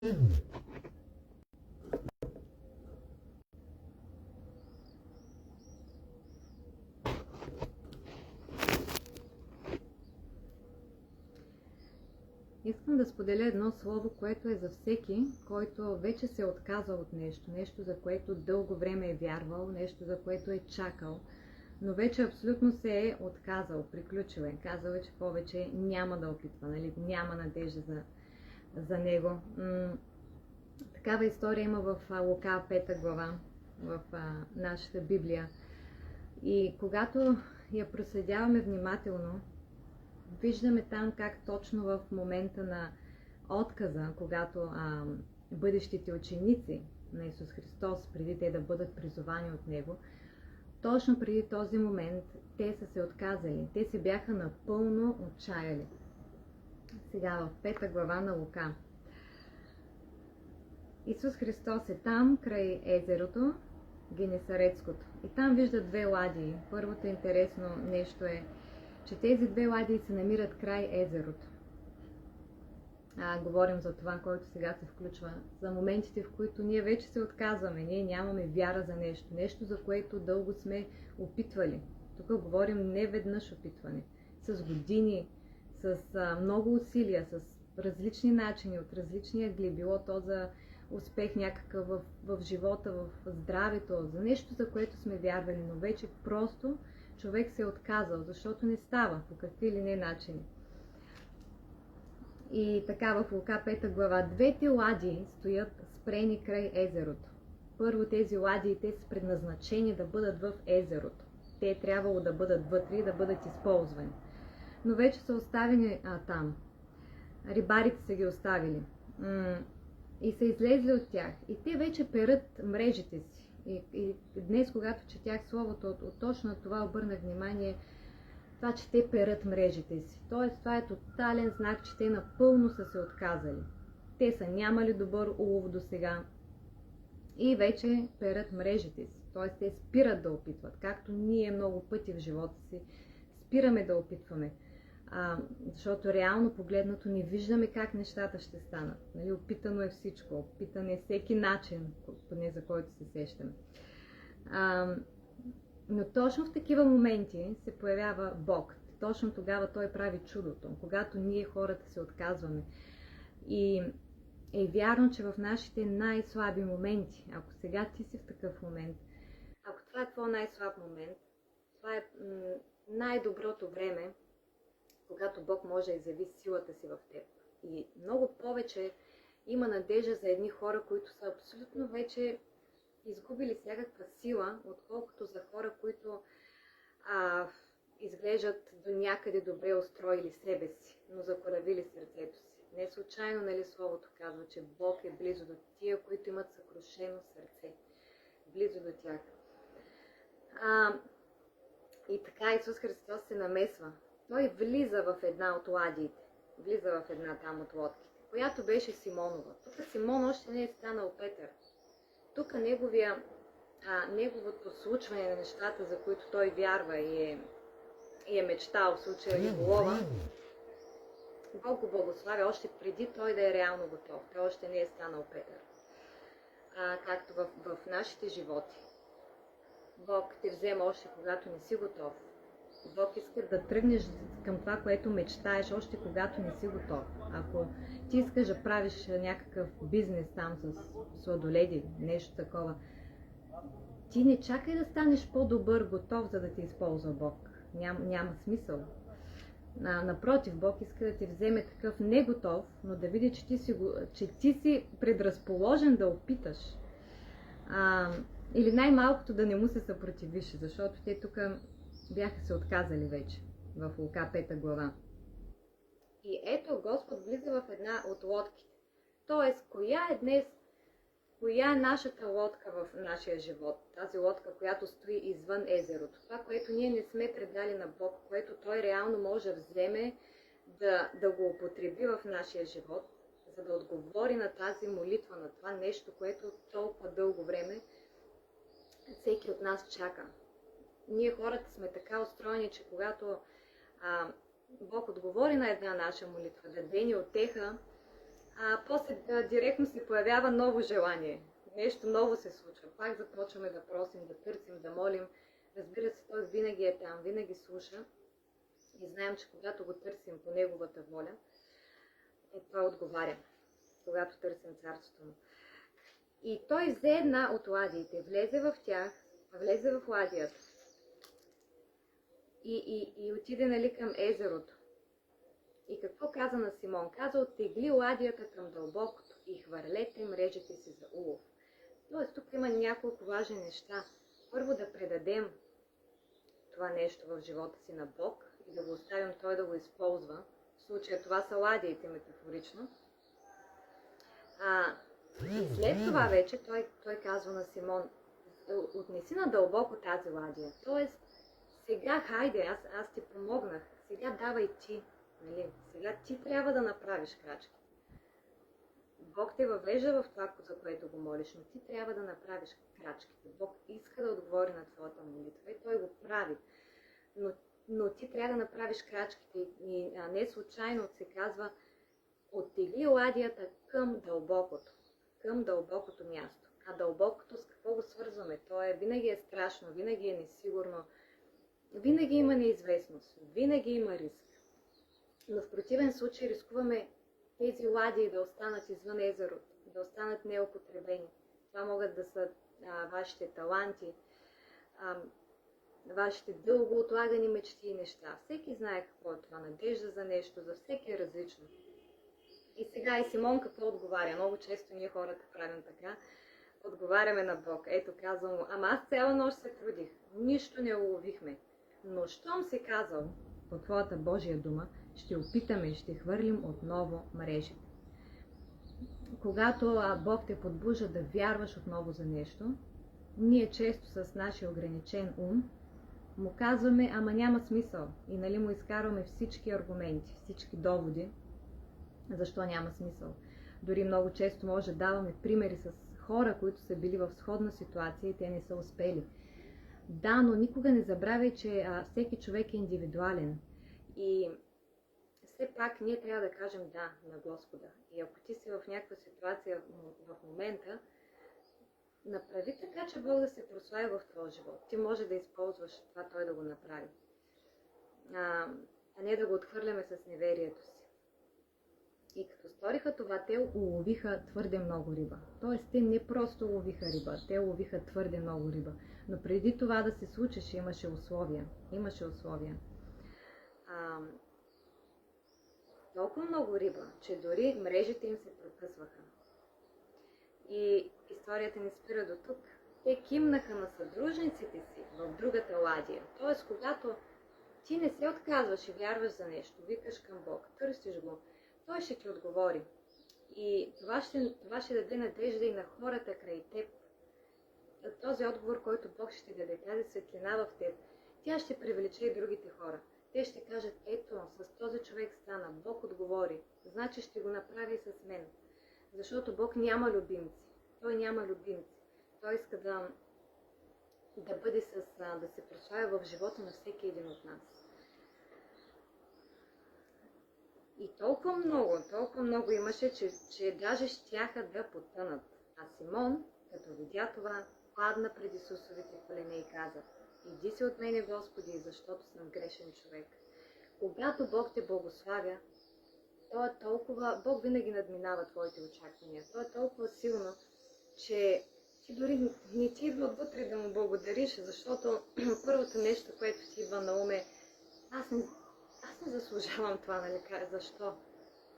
Искам да споделя едно слово, което е за всеки, който вече се е отказал от нещо, нещо за което дълго време е вярвал, нещо за което е чакал, но вече абсолютно се е отказал, приключил е, казал е, че повече няма да опитва, нали? Няма надежда за него. Такава история има в Лука 5 глава, в нашата Библия. И когато я проследяваме внимателно, виждаме там как точно в момента на отказа, когато бъдещите ученици на Исус Христос, преди те да бъдат призовани от Него, точно преди този момент те са се отказали. Те се бяха напълно отчаяли. Сега в 5 глава на Лука. Исус Христос е там, край езерото, Генесаретското. И там вижда две ладии. Първото интересно нещо е, че тези две ладии се намират край езерото. Говорим за това, което сега се включва, за моментите, в които ние вече се отказваме, ние нямаме вяра за нещо, нещо за което дълго сме опитвали. Тук говорим не веднъж опитване, с години, с много усилия, с различни начини, от различни ъгли, било то за успех някакъв в живота, в здравето, за нещо, за което сме вярвали, но вече просто човек се е отказал, защото не става по какви ли не начини. И така в Лука 5 глава, двете ладии стоят спрени край езерото. Първо тези ладии, те са предназначени да бъдат в езерото. Те е трябвало да бъдат вътре и да бъдат използвани. Но вече са оставени там. Рибарите са ги оставили. И са излезли от тях. И те вече перат мрежите си. И днес, когато четях словото, от точно това обърнах внимание, това, че те перат мрежите си. Тоест, това е тотален знак, че те напълно са се отказали. Те са нямали добър улов до сега и вече перат мрежите си. Тоест, те спират да опитват, както ние много пъти в живота си спираме да опитваме. Защото реално погледнато не виждаме как нещата ще станат. Нали? Опитано е всичко, опитан е всеки начин, поне за който се сещаме. Но точно в такива моменти се появява Бог. Точно тогава Той прави чудото, когато ние хората се отказваме. И е вярно, че в нашите най-слаби моменти, ако сега ти си в такъв момент, ако това е твой най-слаб момент, това е най-доброто време, когато Бог може да изяви силата си в теб. И много повече има надежда за едни хора, които са абсолютно вече изгубили всякаква сила, отколкото за хора, които изглеждат до някъде добре устроили себе си, но закоравили сърцето си. Не случайно, нали, словото казва, че Бог е близо до тия, които имат съкрушено сърце. Близо до тях. И така Исус Христос се намесва. Той влиза в една от ладиите. Влиза в една там от лодките, която беше Симонова. Тук Симон още не е станал Петър. Тук неговото случване на нещата, за които той вярва и е мечтал в случая риболова, Бог го благославя още преди той да е реално готов. Той още не е станал Петър. Както в нашите животи. Бог те взема още когато не си готов. Бог иска да тръгнеш към това, което мечтаеш, още когато не си готов. Ако ти искаш да правиш някакъв бизнес там с сладоледи, нещо такова, ти не чакай да станеш по-добър, готов, за да те използва Бог. Няма смисъл. Напротив, Бог иска да те вземе такъв неготов, но да види, че ти си предразположен да опиташ. Или най-малкото да не му се съпротивиш, защото те тук бяха се отказали вече в Лука 5 глава. И ето Господ влиза в една от лодките. Тоест, коя е нашата лодка в нашия живот? Тази лодка, която стои извън езерото. Това, което ние не сме предали на Бог, което Той реално може да вземе, да го употреби в нашия живот, за да отговори на тази молитва, на това нещо, което толкова дълго време всеки от нас чака. Ние хората сме така устроени, че когато Бог отговори на една наша молитва, даде ни утеха, после директно се появява ново желание. Нещо ново се случва. Пак започваме да просим, да търсим, да молим. Разбира се, той винаги е там, винаги слуша. И знаем, че когато го търсим по неговата воля, той отговаря, когато търсим царството му. И той взе една от ладиите, влезе в тях, влезе в ладията и отиде, нали, към езерото. И какво каза на Симон? Каза: оттегли ладията към дълбокото и хвърлете мрежите си за улов. Тоест, тук има няколко важни неща. Първо, да предадем това нещо в живота си на Бог и да го оставим той да го използва. В случая това са ладиите, метафорично. И след това вече той казва на Симон: отнеси на дълбоко тази ладия. Тоест, сега хайде, аз ти помогнах, сега давай ти. Нали? Сега ти трябва да направиш крачки. Бог те въвежда в това, за което го молиш, но ти трябва да направиш крачките. Бог иска да отговори на твоята молитва и той го прави. Но ти трябва да направиш крачките. И не случайно се казва: оттегли ладията към дълбокото място. А дълбокото с какво го свързваме? То винаги е страшно, винаги е несигурно, винаги има неизвестност, винаги има риск. Но в противен случай рискуваме тези ладии да останат извън езерото, да останат неупотребени. Това могат да са вашите таланти, вашите дълго отлагани мечти и неща. Всеки знае какво е това, надежда за нещо, за всеки е различно. И сега и Симон какво отговаря? Много често ние хората правим така. Отговаряме на Бог. Ето, казвам му: ама аз цяла нощ се трудих, нищо не уловихме. Но щом си казал по твоята Божия дума, ще опитаме, ще хвърлим отново мрежите. Когато Бог те подбужда да вярваш отново за нещо, ние често с нашия ограничен ум му казваме: ама няма смисъл. И нали му изкарваме всички аргументи, всички доводи, защо няма смисъл. Дори много често може да даваме примери с хора, които са били в сходна ситуация и те не са успели. Да, но никога не забравяй, че всеки човек е индивидуален. И все пак ние трябва да кажем да на Господа. И ако ти си в някаква ситуация в момента, направи така, че Бог да се прослави в твоя живот. Ти може да използваш това той да го направи. А не да го отхвърляме с неверието си. И като сториха това, те уловиха твърде много риба. Тоест, те не просто уловиха риба, те уловиха твърде много риба. Но преди това да се случеше, имаше условия. Толкова много риба, че дори мрежите им се прекъсваха. И историята ни спира до тук. Те кимнаха на съдружниците си в другата ладия. Тоест, когато ти не се отказваш и вярваш за нещо, викаш към Бог, търсиш го, той ще ти отговори. И това ще даде надежда и на хората край теб. Този отговор, който Бог ще ти даде, тази светлина в теб, тя ще привлече и другите хора. Те ще кажат: ето, с този човек стана, Бог отговори, значи ще го направи с мен. Защото Бог няма любимци. Той няма любимци. Той иска да бъде да се прославя в живота на всеки един от нас. И толкова много имаше, че даже щяха да потънат. А Симон, като видя това, падна пред Исусовите колене и каза: иди си от мене, Господи, защото съм грешен човек. Когато Бог те благославя, Бог винаги надминава твоите очаквания. То е толкова силно, че ти дори не ти идва отвътре да му благодариш, защото първото нещо, което ти идва на ум е: аз не заслужавам това, нали? Защо?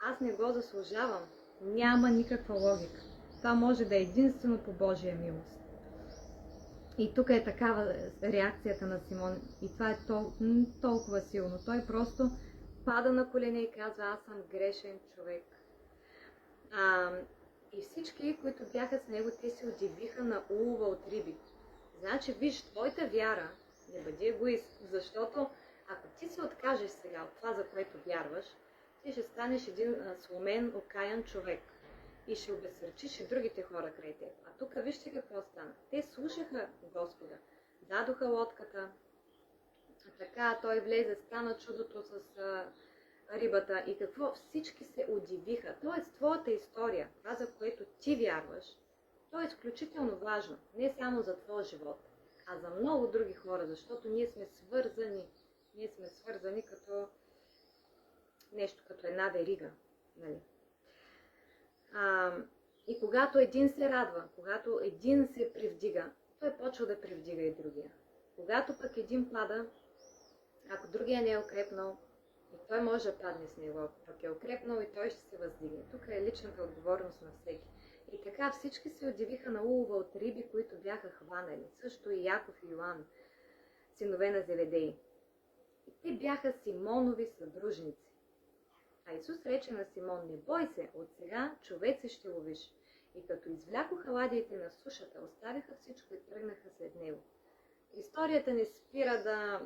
Аз не го заслужавам. Няма никаква логика. Това може да е единствено по Божия милост. И тук е такава реакцията на Симон. И това е толкова силно. Той просто пада на колене и казва: аз съм грешен човек. И всички, които бяха с него, те се удивиха на улова от риби. Значи, виж, твоята вяра, не бъди егоист, защото ако ти се откажеш сега от това, за което вярваш, ти ще станеш един сломен, окаян човек и ще обезсърчиш и другите хора край теб. А тук вижте какво стана. Те слушаха Господа, дадоха лодката, така той влезе, стана чудото с рибата и какво всички се удивиха. Тоест, твоята история, това за което ти вярваш, то е изключително важно. Не само за твоя живот, а за много други хора, защото ние сме свързани. Ние сме свързани като нещо, като една верига. Нали? И когато един се радва, когато един се привдига, той почва да привдига и другия. Когато пък един пада, ако другия не е укрепнал, и той може да падне с него, пък е укрепнал и той ще се въздигне. Тук е личната отговорност на всеки. И така всички се удивиха на улова от риби, които бяха хванали. Също и Яков и Йоан, синове на Зеведей. И те бяха Симонови съдружници. А Исус рече на Симон: не бой се, от сега човеци ще ловиш. И като извлякоха ладиите на сушата, оставиха всичко и тръгнаха след него. Историята не спира да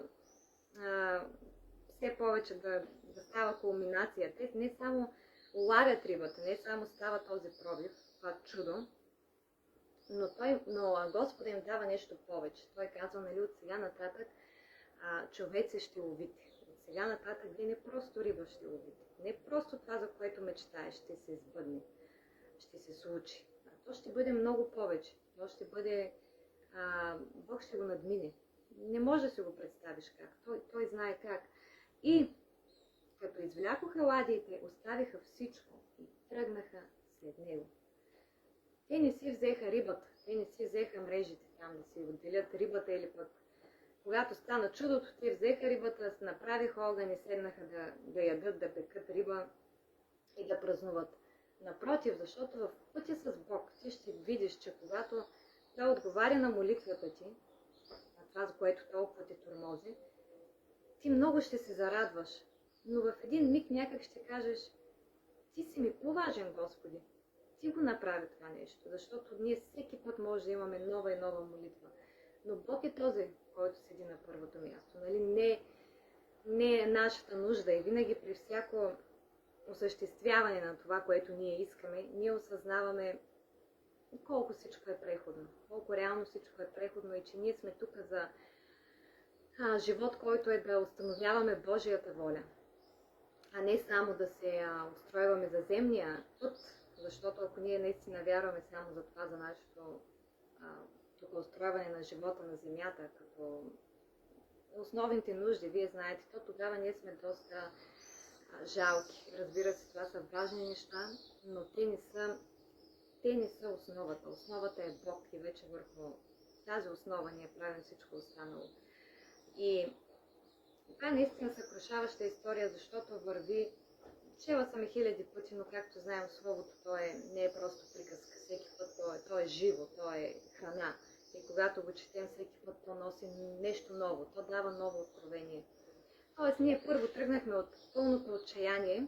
все повече да става кулминация. Те не само ларят рибата, не само става този пробив, това чудо, но Господ им дава нещо повече. Той казва, нали, от сега нататък човеци ще ловите. От сега нататък вие не просто риба ще ловите. Не просто това, за което мечтаеш, ще се избъдне, ще се случи. То ще бъде много повече. То ще бъде... Бог ще го надмине. Не може да си го представиш как. Той знае как. И като извлякоха ладиите, оставиха всичко и тръгнаха след него. Те не си взеха рибата, те не си взеха мрежите там да си отделят рибата или пък когато стана чудото, те взеха рибата, направиха огън и седнаха да ядат, да пекат риба и да празнуват. Напротив, защото в пътя с Бог ти ще видиш, че когато Той отговаря на молитвата ти, на това, за което толкова те тормози, ти много ще се зарадваш, но в един миг някак ще кажеш: ти си ми по-важен, Господи. Ти го направи това нещо, защото ние всеки път може да имаме нова и нова молитва. Но Бог е този, който седи на първото място. Нали? Не е нашата нужда и винаги при всяко осъществяване на това, което ние искаме, ние осъзнаваме колко всичко е преходно, колко реално всичко е преходно и че ние сме тук за живот, който е да установяваме Божията воля, а не само да се устройваме за земния път, защото ако ние наистина вярваме само за това, за нашето тук устройване на живота на земята, като основните нужди, вие знаете, то тогава ние сме доста жалки. Разбира се, това са важни неща, но те не са основата. Основата е Бог и вече върху тази основа ние правим всичко останало. И това е наистина съкрушаваща история, защото върви, чела съм хиляди пъти, но както знаем, Словото не е просто приказка. Всеки път то е живо, то е храна. И когато го четем, всеки път то носи нещо ново, то дава ново откровение. Тоест, ние първо тръгнахме от пълното отчаяние.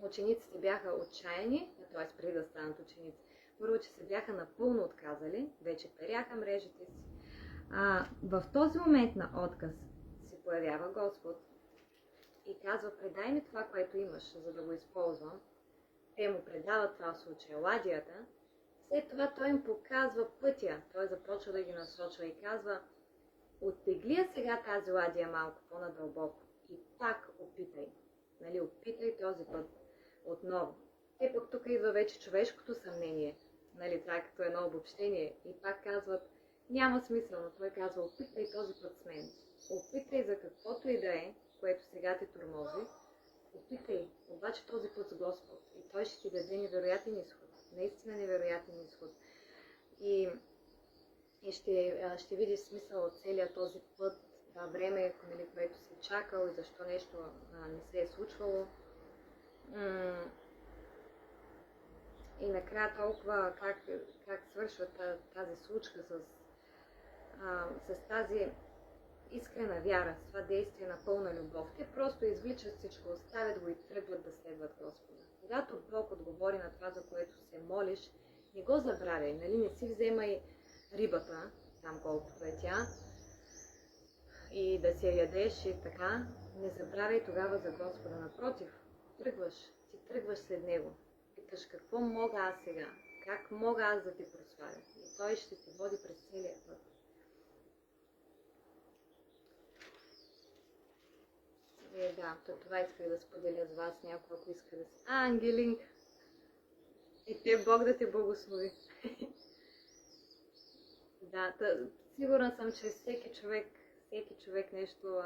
Учениците бяха отчаяни, т.е. преди да станат ученици. Първо, че се бяха напълно отказали, вече перяха мрежите си. В този момент на отказ се появява Господ и казва: предай ми това, което имаш, за да го използвам. Те му предават това в случая ладията. След това той им показва пътя. Той започва да ги насочва и казва: оттегли я сега тази ладия малко по-надълбоко и пак опитай. Нали, опитай този път отново. Те пък тук идва вече човешкото съмнение. Нали, това е като едно обобщение. И пак казват: няма смисъл, но той казва: опитай този път с мен. Опитай за каквото и да е, което сега те тормози. Опитай, обаче този път с Господ. И той ще ти даде невероятен изход. Наистина невероятен изход. И ще видиш смисъл от целия този път, това време, нали, което си чакал и защо нещо не се е случвало. И накрая толкова как свършва тази случка с тази искрена вяра, с това действие на пълна любов. Те просто извличат всичко, оставят го и тръгват да следват Господа. Когато Бог отговори на това, за което се молиш, не го забравяй, нали? Не си вземай рибата, там колкото е тя, и да си я ядеш и така. Не забравяй тогава за Господа. Напротив, ти тръгваш след Него. Питаш: какво мога аз сега? Как мога аз да те прославя? И Той ще те води през целия път. Да, това исках да споделя с вас. Някой, ако иска да си ангелинг, и те Бог да те благослови. Да, сигурна съм, че всеки човек нещо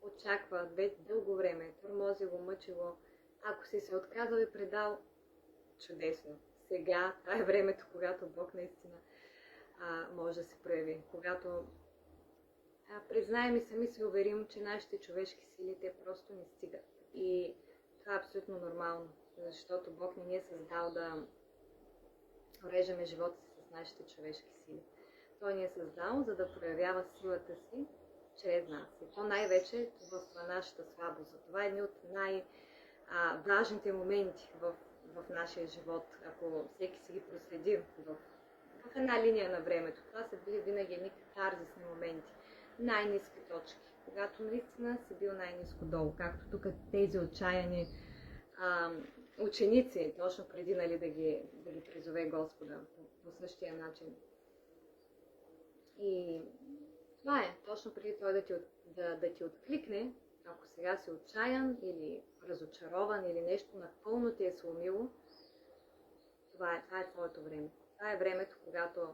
очаква дълго време. Тормози го, мъчи го. Ако си се отказал и предал, чудесно. Сега, това е времето, когато Бог наистина може да се прояви. Когато признаем и сами се уверим, че нашите човешки сили, те просто не стигат. И това е абсолютно нормално, защото Бог не ни е създал да уреждаме живота си с нашите човешки сили. Той ни е създал, за да проявява силата си чрез нас. И то най-вече в нашата слабост. Затова е един от най-важните моменти в нашия живот, ако всеки си ги проследи в една линия на времето. Това са били винаги едни катарзисни моменти, най-ниски точки, когато наистина си бил най-ниско долу, както тук тези отчаяни ученици, точно преди да ги призове Господа по същия начин. И това е, точно преди той да ти откликне, ако сега си отчаян или разочарован или нещо напълно те е сломило, това е твоето време. Това е времето, когато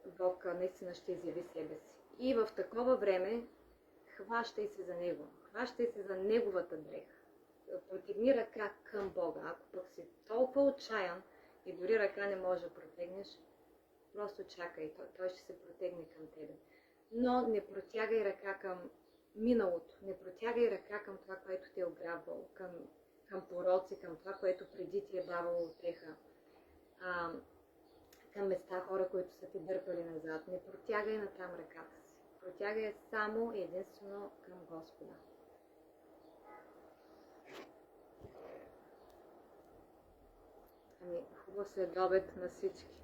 Бог наистина ще изяви себе си. И в такова време хващай се за Него. Хващай се за Неговата дреха. Протегни ръка към Бога. Ако пък си толкова отчаян и дори ръка не можеш да протегнеш, просто чакай. Той ще се протегне към тебе. Но не протягай ръка към миналото. Не протягай ръка към това, което те е ограбвало. Към пороци, към това, което преди ти е давало утеха. Към места, хора, които са те дърпали назад. Не протягай натам ръката си. Протягай само и единствено към Господа. Хубав следобед на всички.